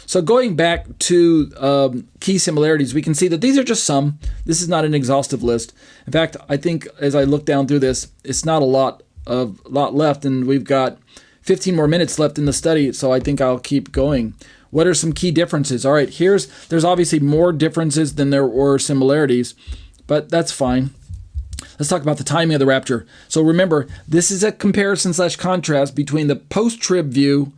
So going back to key similarities, we can see that these are just some. This is not an exhaustive list. In fact, I think as I look down through this, it's not a lot left, and we've got 15 more minutes left in the study, so I think I'll keep going. What are some key differences? All right, there's obviously more differences than there were similarities, but that's fine. Let's talk about the timing of the rapture. So remember, this is a comparison/contrast between the post-trib view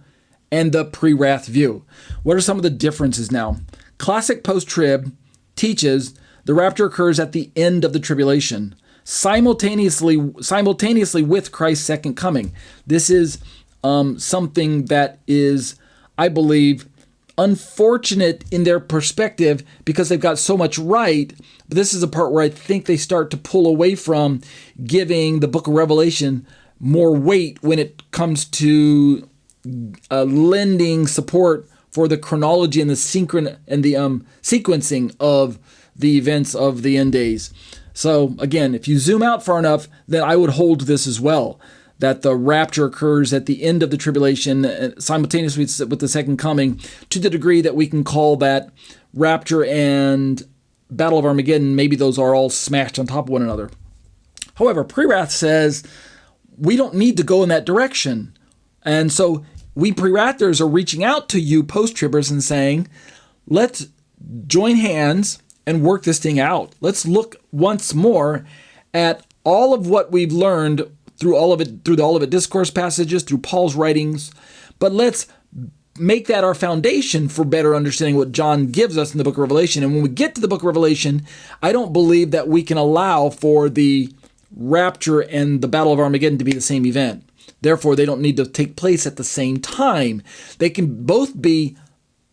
and the pre-wrath view. What are some of the differences now? Classic post-trib teaches the rapture occurs at the end of the tribulation, simultaneously with Christ's second coming. This is something that is, I believe, unfortunate in their perspective because they've got so much right. But this is a part where I think they start to pull away from giving the book of Revelation more weight when it comes to lending support for the chronology and the sequencing of the events of the end days. So again, if you zoom out far enough, then I would hold this as well, that the rapture occurs at the end of the tribulation simultaneously with the second coming, to the degree that we can call that rapture and Battle of Armageddon, maybe those are all smashed on top of one another. However, Prewrath says we don't need to go in that direction. And so we Prewrathers are reaching out to you post-tribbers and saying, let's join hands and work this thing out. Let's look once more at all of what we've learned through all of it discourse passages, through Paul's writings, but let's make that our foundation for better understanding what John gives us in the book of Revelation. And when we get to the book of Revelation, I don't believe that we can allow for the rapture and the Battle of Armageddon to be the same event. Therefore, they don't need to take place at the same time. They can both be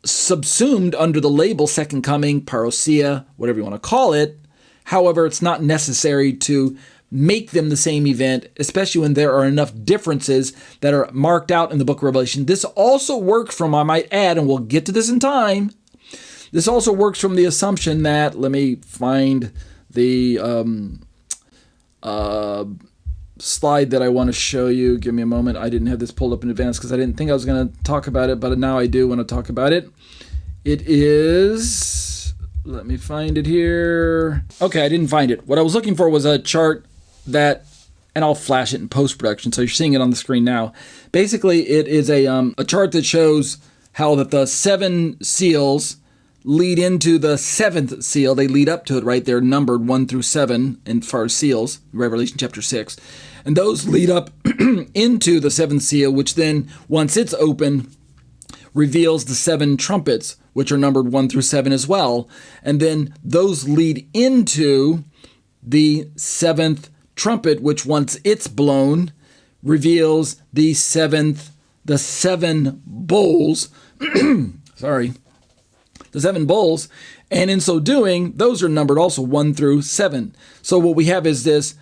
subsumed under the label second coming, parousia, whatever you want to call it. However, it's not necessary to make them the same event, especially when there are enough differences that are marked out in the book of Revelation. This also works from, I might add, and we'll get to this in time, this also works from the assumption that, let me find the slide that I want to show you. Give me a moment. I didn't have this pulled up in advance because I didn't think I was going to talk about it, but now I do want to talk about it. It is, let me find it here. Okay, I didn't find it. What I was looking for was a chart that, and I'll flash it in post-production, so you're seeing it on the screen now. Basically, it is a chart that shows how that the 7 seals lead into the 7th seal. They lead up to it, right? They're numbered 1 through 7 in far as seals, Revelation chapter 6. And those lead up into the 7th seal, which then, once it's open, reveals the 7 trumpets, which are numbered 1 through 7 as well. And then those lead into the 7th trumpet, which once it's blown, reveals the 7 bowls. Sorry. The 7 bowls. And in so doing, those are numbered also 1 through 7. So what we have is this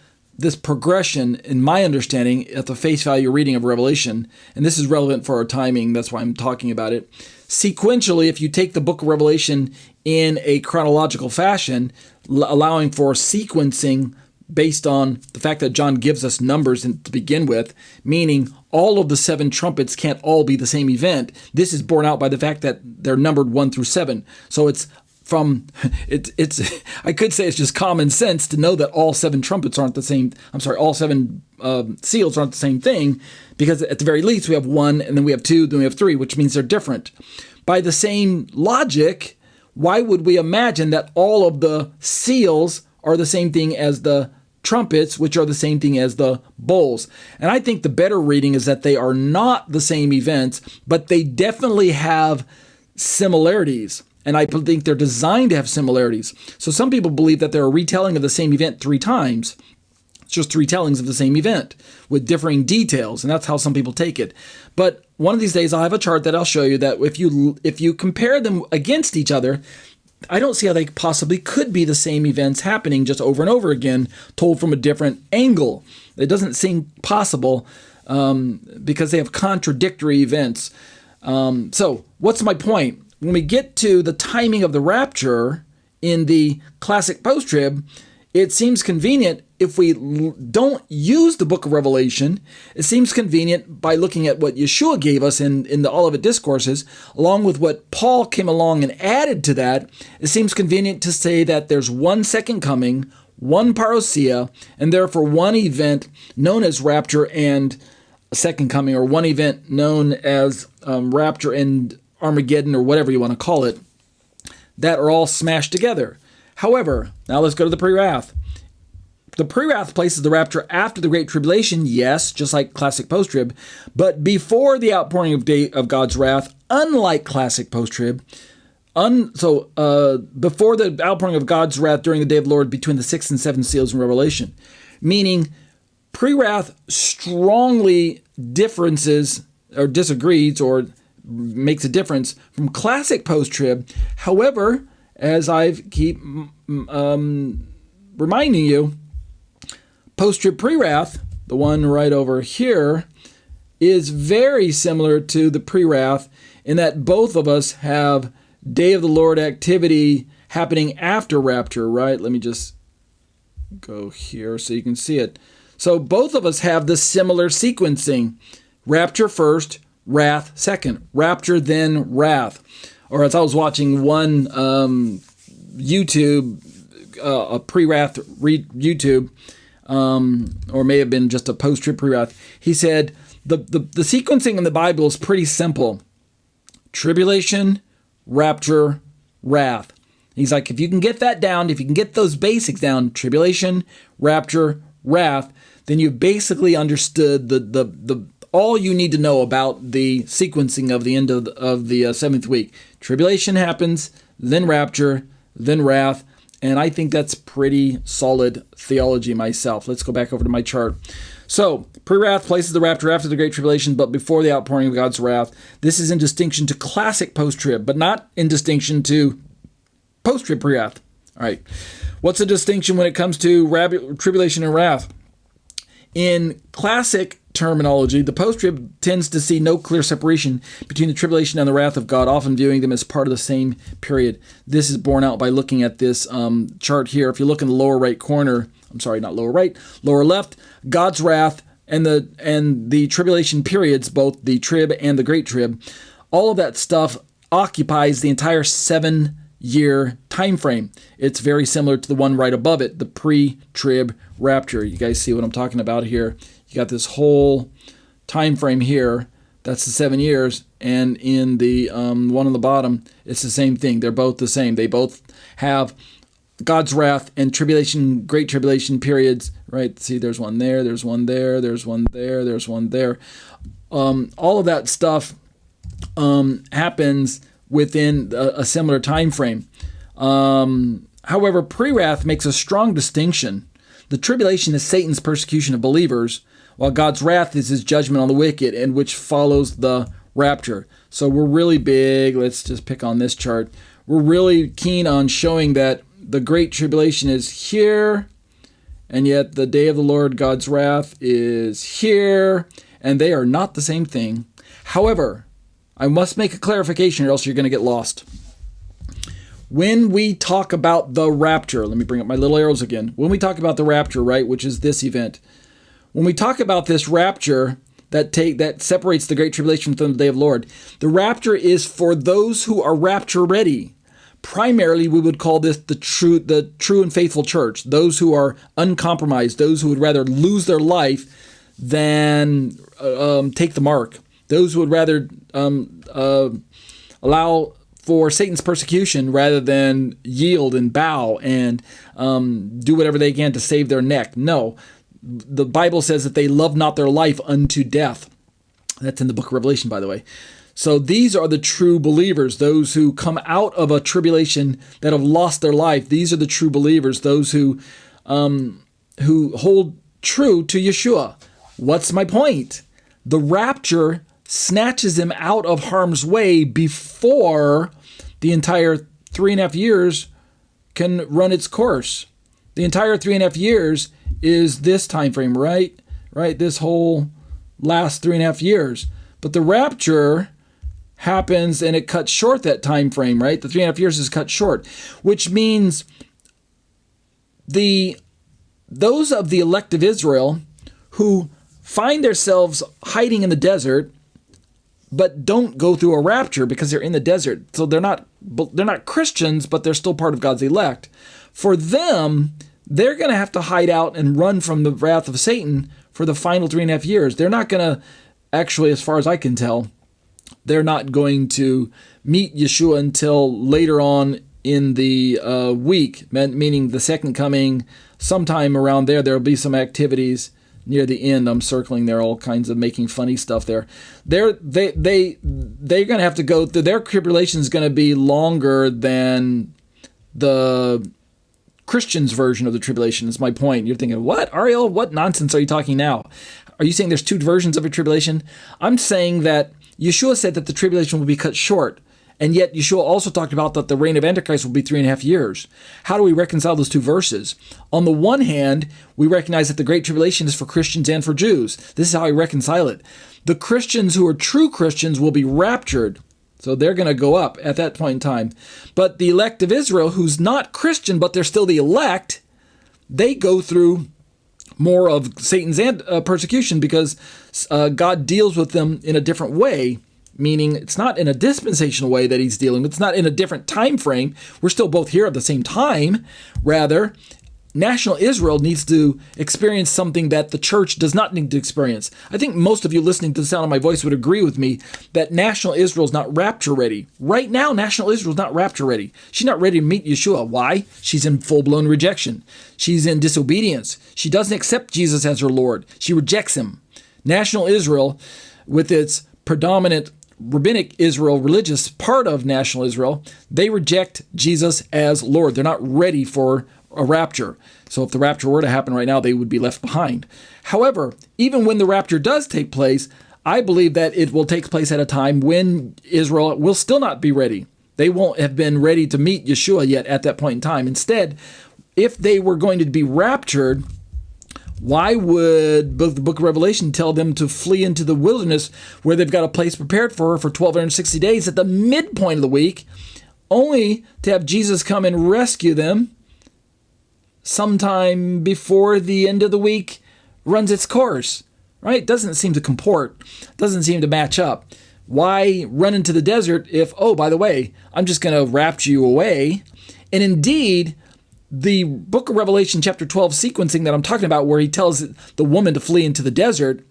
progression, in my understanding, at the face value reading of Revelation, and this is relevant for our timing, that's why I'm talking about it. Sequentially, if you take the book of Revelation in a chronological fashion, allowing for sequencing based on the fact that John gives us numbers to begin with, meaning all of the 7 trumpets can't all be the same event. This is borne out by the fact that they're numbered 1 through 7. So it's I could say it's just common sense to know that all 7 trumpets aren't the same. All 7 seals aren't the same thing, because at the very least we have 1, and then we have 2, then we have 3, which means they're different. By the same logic, why would we imagine that all of the seals are the same thing as the trumpets, which are the same thing as the bowls? And I think the better reading is that they are not the same events, but they definitely have similarities. And I think they're designed to have similarities. So some people believe that they're a retelling of the same event 3 times. It's just 3 tellings of the same event with differing details, and that's how some people take it. But one of these days I'll have a chart that I'll show you that if you compare them against each other, I don't see how they possibly could be the same events happening just over and over again, told from a different angle. It doesn't seem possible because they have contradictory events. So what's my point? When we get to the timing of the rapture in the classic post-trib, it seems convenient if we don't use the book of Revelation. It seems convenient by looking at what Yeshua gave us in the Olivet Discourses, along with what Paul came along and added to that. It seems convenient to say that there's one second coming, one parousia, and therefore one event known as rapture and second coming, or one event known as rapture and Armageddon, or whatever you want to call it, that are all smashed together. However, now let's go to the pre-wrath. The pre-wrath places the rapture after the Great Tribulation, yes, just like classic post-trib, but before the outpouring of God's wrath, unlike classic post-trib. Before the outpouring of God's wrath during the day of the Lord between the 6th and 7th seals in Revelation. Meaning, pre-wrath strongly disagrees or makes a difference from classic post-trib. However, as I keep reminding you, post-trib pre-wrath, the one right over here, is very similar to the pre-wrath in that both of us have Day of the Lord activity happening after rapture, right? Let me just go here so you can see it. So both of us have the similar sequencing. Rapture first, wrath second. Rapture, then wrath. Or as I was watching one YouTube, a pre-wrath YouTube, or may have been just a post-trib pre-wrath, he said the sequencing in the Bible is pretty simple. Tribulation, rapture, wrath. He's like, if you can get that down, if you can get those basics down, tribulation, rapture, wrath, then you've basically understood the all you need to know about the sequencing of the end of the seventh week. Tribulation happens, then rapture, then wrath, and I think that's pretty solid theology myself. Let's go back over to my chart. So, pre-wrath places the rapture after the Great Tribulation, but before the outpouring of God's wrath. This is in distinction to classic post-trib, but not in distinction to post-trib pre-wrath. All right. What's the distinction when it comes to tribulation and wrath? In classic terminology, the post-trib tends to see no clear separation between the tribulation and the wrath of God, often viewing them as part of the same period. This is borne out by looking at this chart here. If you look in the lower right corner, lower left, God's wrath and the tribulation periods, both the trib and the great trib, all of that stuff occupies the entire 7-year time frame. It's very similar to the one right above it, the pre-trib rapture. You guys see what I'm talking about here? You got this whole time frame here. That's the 7 years. And in the one on the bottom, it's the same thing. They're both the same. They both have God's wrath and tribulation, great tribulation periods, right? See, there's one there, there's one there, there's one there, there's one there. All of that stuff happens within a similar time frame. However, pre-wrath makes a strong distinction. The tribulation is Satan's persecution of believers, while God's wrath is his judgment on the wicked, and which follows the rapture. So we're really big, let's just pick on this chart, we're really keen on showing that the Great Tribulation is here, and yet the day of the Lord, God's wrath, is here, and they are not the same thing. However, I must make a clarification or else you're going to get lost. When we talk about the rapture, let me bring up my little arrows again. When we talk about the rapture, right, which is this event, when we talk about this rapture that separates the Great Tribulation from the day of the Lord, the rapture is for those who are rapture ready. Primarily, we would call this the true and faithful church, those who are uncompromised, those who would rather lose their life than take the mark, those who would rather allow for Satan's persecution rather than yield and bow and do whatever they can to save their neck. No, the Bible says that they love not their life unto death. That's in the book of Revelation, by the way. So these are the true believers, those who come out of a tribulation that have lost their life. These are the true believers, those who hold true to Yeshua. What's my point? The rapture snatches them out of harm's way before the entire 3.5 years can run its course. The entire 3.5 years is this time frame, right? Right, this whole last 3.5 years. But the rapture happens and it cuts short that time frame, right? The 3.5 years is cut short, which means the those of the elect of Israel who find themselves hiding in the desert, but don't go through a rapture because they're in the desert. So they're not Christians, but they're still part of God's elect. For them, they're going to have to hide out and run from the wrath of Satan for the final 3.5 years. They're not going to, actually, as far as I can tell, they're not going to meet Yeshua until later on in the week, meaning the second coming, sometime around there. There'll be some activities near the end. I'm circling there, all kinds of making funny stuff there. They're going to have to go through, their tribulation is going to be longer than the Christians' version of the tribulation, is my point. You're thinking, what, Ariel? What nonsense are you talking now? Are you saying there's two versions of a tribulation? I'm saying that Yeshua said that the tribulation will be cut short. And yet Yeshua also talked about that the reign of Antichrist will be 3.5 years. How do we reconcile those two verses? On the one hand, we recognize that the Great Tribulation is for Christians and for Jews. This is how I reconcile it. The Christians who are true Christians will be raptured. So they're going to go up at that point in time. But the elect of Israel, who's not Christian, but they're still the elect, they go through more of Satan's persecution because God deals with them in a different way. Meaning it's not in a dispensational way that he's dealing with. It's not in a different time frame. We're still both here at the same time. Rather, national Israel needs to experience something that the church does not need to experience. I think most of you listening to the sound of my voice would agree with me that national Israel is not rapture ready. Right now, national Israel is not rapture ready. She's not ready to meet Yeshua. Why? She's in full-blown rejection. She's in disobedience. She doesn't accept Jesus as her Lord. She rejects him. National Israel, with its predominant rabbinic Israel, religious part of national Israel, they reject Jesus as Lord. They're not ready for a rapture. So if the rapture were to happen right now, they would be left behind. However, even when the rapture does take place, I believe that it will take place at a time when Israel will still not be ready. They won't have been ready to meet Yeshua yet at that point in time. Instead, if they were going to be raptured, why would the book of Revelation tell them to flee into the wilderness where they've got a place prepared for 1,260 days at the midpoint of the week, only to have Jesus come and rescue them sometime before the end of the week runs its course? Right? Doesn't seem to comport. Doesn't seem to match up. Why run into the desert if, oh, by the way, I'm just going to rapture you away? And indeed, the book of Revelation chapter 12 sequencing that I'm talking about, where he tells the woman to flee into the desert,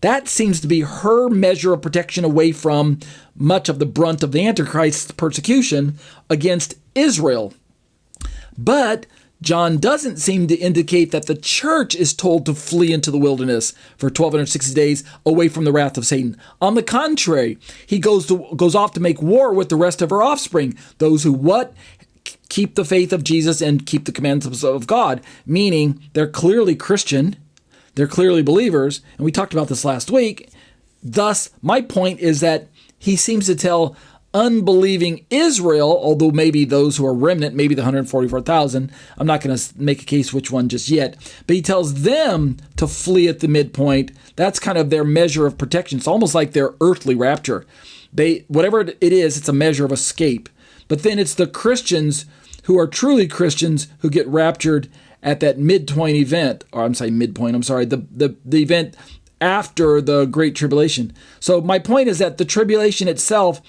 that seems to be her measure of protection away from much of the brunt of the Antichrist's persecution against Israel. But John doesn't seem to indicate that the church is told to flee into the wilderness for 1,260 days away from the wrath of Satan. On the contrary, he goes off to make war with the rest of her offspring, those who what? Keep the faith of Jesus and keep the commandments of God, meaning they're clearly Christian, they're clearly believers, and we talked about this last week. Thus, my point is that he seems to tell unbelieving Israel, although maybe those who are remnant, maybe the 144,000, I'm not going to make a case which one just yet, but he tells them to flee at the midpoint. That's kind of their measure of protection. It's almost like their earthly rapture. Whatever it is, it's a measure of escape. But then it's the Christians who are truly Christians who get raptured at that midpoint event, or the event after the Great Tribulation. So my point is that the tribulation itself,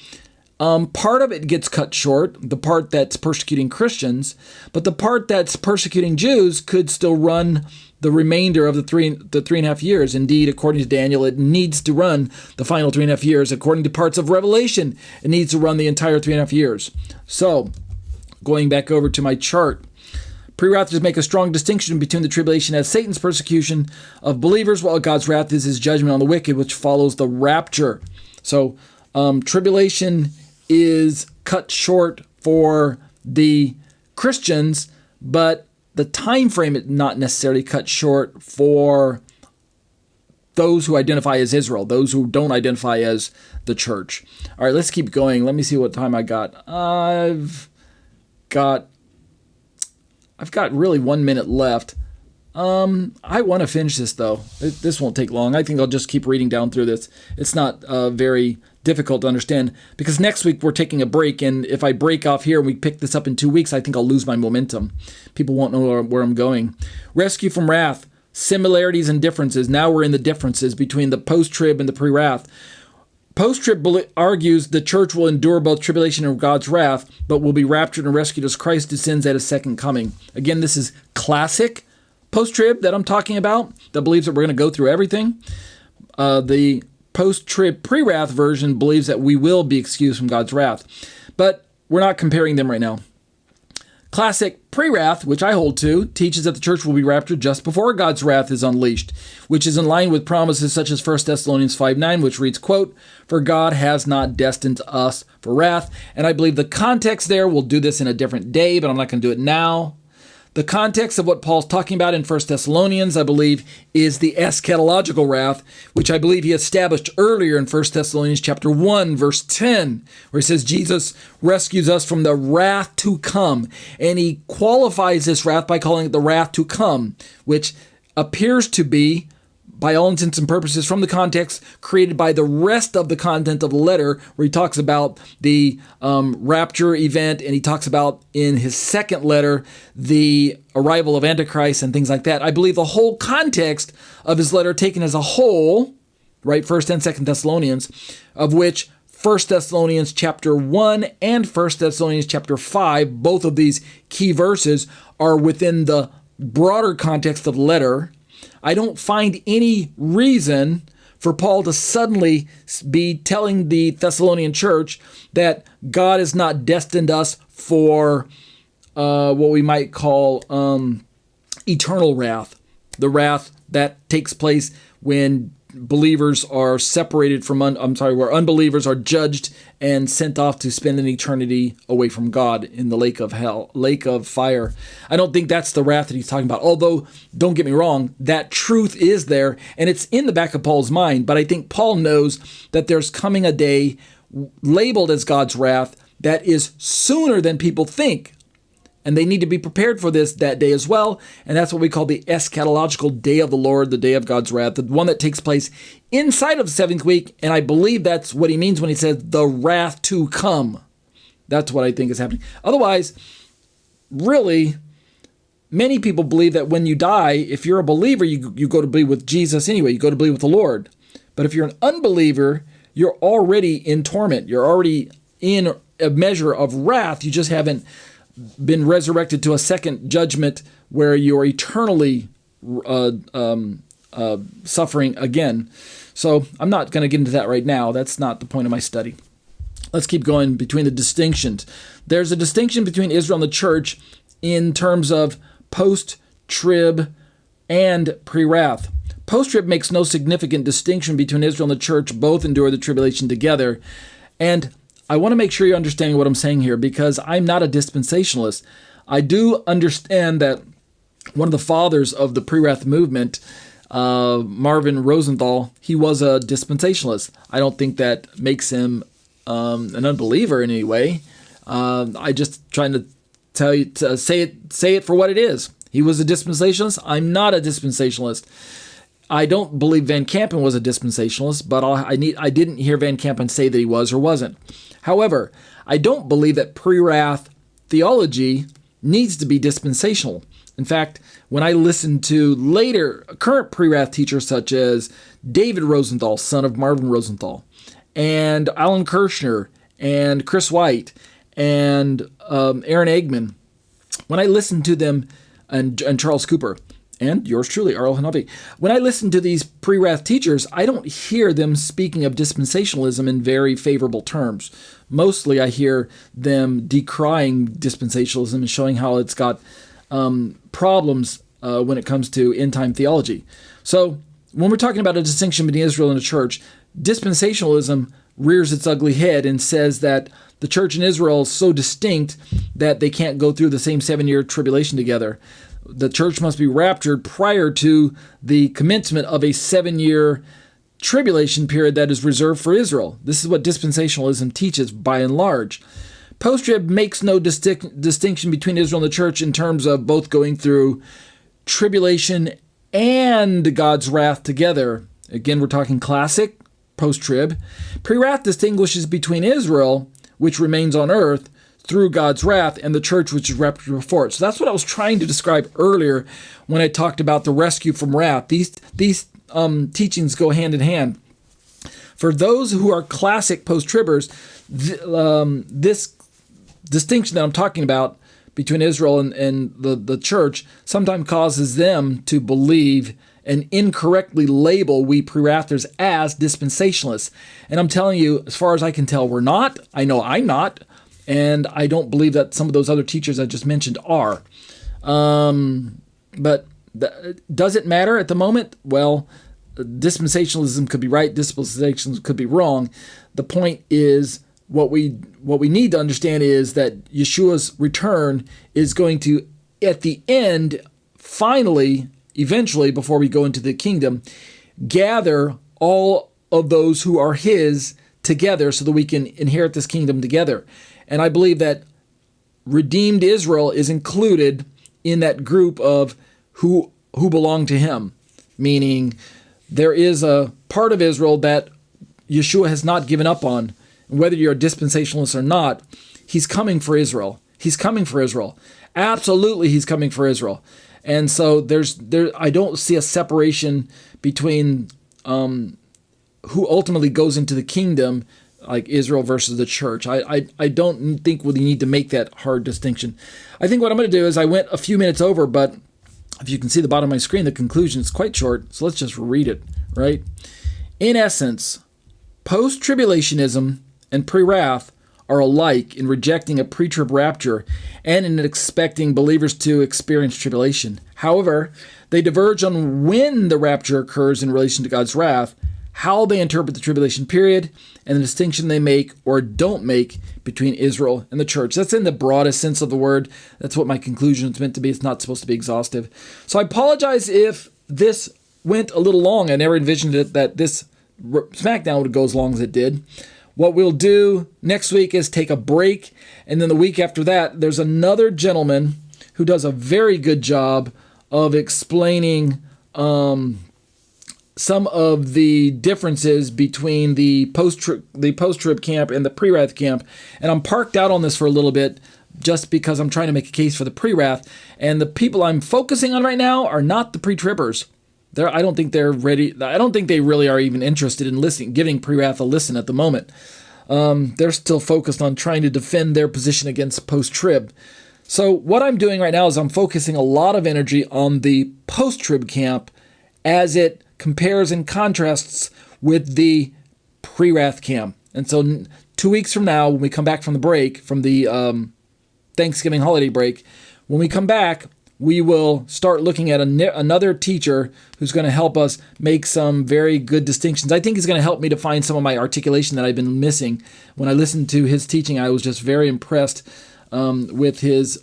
part of it gets cut short, the part that's persecuting Christians, but the part that's persecuting Jews could still run the remainder of the 3.5 years. Indeed, according to Daniel, it needs to run the final 3.5 years. According to parts of Revelation, it needs to run the entire 3.5 years. So, going back over to my chart, Prewrathers make a strong distinction between the tribulation as Satan's persecution of believers, while God's wrath is his judgment on the wicked, which follows the rapture. So, tribulation is cut short for the Christians, but the time frame is not necessarily cut short for those who identify as Israel, those who don't identify as the church. All right, let's keep going. Let me see what time I got. I've got really 1 minute left. I want to finish this though. This won't take long. I think I'll just keep reading down through this. It's not very difficult to understand, because next week we're taking a break, and if I break off here and we pick this up in 2 weeks, I think I'll lose my momentum. People won't know where I'm going. Rescue from wrath, similarities and differences. Now we're in the differences between the post-trib and the pre-wrath. Post-trib argues the church will endure both tribulation and God's wrath, but will be raptured and rescued as Christ descends at his second coming. Again, this is classic post-trib that I'm talking about, that believes that we're going to go through everything. The post-trib pre-wrath version believes that we will be excused from God's wrath. But we're not comparing them right now. Classic pre-wrath, which I hold to, teaches that the church will be raptured just before God's wrath is unleashed, which is in line with promises such as 1 Thessalonians 5:9, which reads, quote, "For God has not destined us for wrath." And I believe the context there, we'll do this in a different day, but I'm not going to do it now. The context of what Paul's talking about in 1 Thessalonians, I believe, is the eschatological wrath, which I believe he established earlier in 1 Thessalonians chapter 1, verse 10, where he says Jesus rescues us from the wrath to come. And he qualifies this wrath by calling it the wrath to come, which appears to be, by all intents and purposes, from the context created by the rest of the content of the letter, where he talks about the rapture event, and he talks about, in his second letter, the arrival of Antichrist and things like that. I believe the whole context of his letter, taken as a whole, right, 1st and 2nd Thessalonians, of which 1 Thessalonians chapter 1 and 1 Thessalonians chapter 5, both of these key verses, are within the broader context of the letter. I don't find any reason for Paul to suddenly be telling the Thessalonian church that God has not destined us for what we might call eternal wrath, the wrath that takes place when believers are separated from, where unbelievers are judged and sent off to spend an eternity away from God in the lake of hell, lake of fire. I don't think that's the wrath that he's talking about. Although, don't get me wrong, that truth is there, and it's in the back of Paul's mind. But I think Paul knows that there's coming a day labeled as God's wrath that is sooner than people think. And they need to be prepared for that day as well. And that's what we call the eschatological day of the Lord, the day of God's wrath, the one that takes place inside of the 7th week. And I believe that's what he means when he says the wrath to come. That's what I think is happening. Otherwise, really, many people believe that when you die, if you're a believer, you go to be with Jesus anyway. You go to be with the Lord. But if you're an unbeliever, you're already in torment. You're already in a measure of wrath. You just haven't been resurrected to a second judgment where you're eternally suffering again. So I'm not going to get into that right now. That's not the point of my study. Let's keep going between the distinctions. There's a distinction between Israel and the church in terms of post-trib and pre-wrath. Post-trib makes no significant distinction between Israel and the church. Both endure the tribulation together. And I want to make sure you're understanding what I'm saying here, because I'm not a dispensationalist. I do understand that one of the fathers of the pre-wrath movement, Marvin Rosenthal, he was a dispensationalist. I don't think that makes him an unbeliever in any way. I just trying to tell you to say it for what it is. He was a dispensationalist. I'm not a dispensationalist. I don't believe Van Kampen was a dispensationalist, but I didn't hear Van Kampen say that he was or wasn't. However, I don't believe that pre-wrath theology needs to be dispensational. In fact, when I listen to current pre-wrath teachers such as David Rosenthal, son of Marvin Rosenthal, and Alan Kurschner, and Chris White, and Aaron Eggman, when I listen to them, and Charles Cooper, and yours truly, Ariel HaNaviy, when I listen to these pre-wrath teachers, I don't hear them speaking of dispensationalism in very favorable terms. Mostly I hear them decrying dispensationalism and showing how it's got problems when it comes to end-time theology. So when we're talking about a distinction between Israel and the church, dispensationalism rears its ugly head and says that the church and Israel is so distinct that they can't go through the same 7-year tribulation together. The church must be raptured prior to the commencement of a 7-year tribulation period that is reserved for Israel. This is what dispensationalism teaches by and large. Post-trib makes no distinction between Israel and the church in terms of both going through tribulation and God's wrath together. Again, we're talking classic post-trib. Prewrath distinguishes between Israel, which remains on earth through God's wrath, and the church, which is raptured before it. So that's what I was trying to describe earlier when I talked about the rescue from wrath. These teachings go hand in hand. For those who are classic post-tribbers, this distinction that I'm talking about between Israel and the church sometimes causes them to believe and incorrectly label we Prewrathers as dispensationalists. And I'm telling you, as far as I can tell, we're not. I know I'm not. And I don't believe that some of those other teachers I just mentioned are. But does it matter at the moment? Well, dispensationalism could be right, dispensationalism could be wrong. The point is, what we need to understand is that Yeshua's return is going to, at the end, finally, eventually, before we go into the kingdom, gather all of those who are his together so that we can inherit this kingdom together. And I believe that redeemed Israel is included in that group of who belong to him, meaning there is a part of Israel that Yeshua has not given up on. Whether you're a dispensationalist or not, he's coming for Israel. He's coming for Israel. Absolutely, he's coming for Israel. And so I don't see a separation between who ultimately goes into the kingdom, like Israel versus the church. I don't think we need to make that hard distinction. I think what I'm going to do is I went a few minutes over, but if you can see the bottom of my screen, the conclusion is quite short, so let's just read it, right? In essence, post-tribulationism and Prewrath are alike in rejecting a pre-trib rapture and in expecting believers to experience tribulation. However, they diverge on when the rapture occurs in relation to God's wrath, how they interpret the tribulation period, and the distinction they make or don't make between Israel and the church. That's in the broadest sense of the word. That's what my conclusion is meant to be. It's not supposed to be exhaustive. So I apologize if this went a little long. I never envisioned it that this Smackdown would go as long as it did. What we'll do next week is take a break, and then the week after that, there's another gentleman who does a very good job of explaining some of the differences between the post-trib camp and the Prewrath camp. And I'm parked out on this for a little bit just because I'm trying to make a case for the Prewrath. And the people I'm focusing on right now are not the pre-tribbers. I don't think they're ready. I don't think they really are even interested in listening, giving Prewrath a listen at the moment. They're still focused on trying to defend their position against post-trib. So what I'm doing right now is I'm focusing a lot of energy on the post-trib camp as it compares and contrasts with the Prewrath camp. And so 2 weeks from now, when we come back from the break, from the Thanksgiving holiday break, when we come back, we will start looking at another teacher who's going to help us make some very good distinctions. I think he's going to help me to find some of my articulation that I've been missing. When I listened to his teaching, I was just very impressed with his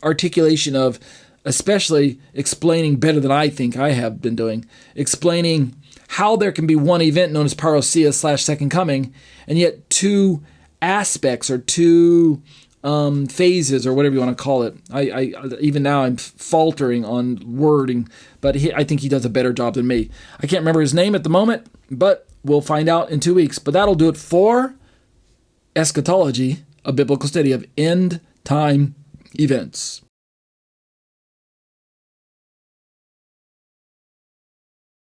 articulation of especially explaining better than I think I have been doing, explaining how there can be one event known as parousia / second coming, and yet two aspects or two phases or whatever you want to call it. I even now I'm faltering on wording, but I think he does a better job than me. I can't remember his name at the moment, but we'll find out in 2 weeks. But that'll do it for Eschatology, a biblical study of end time events.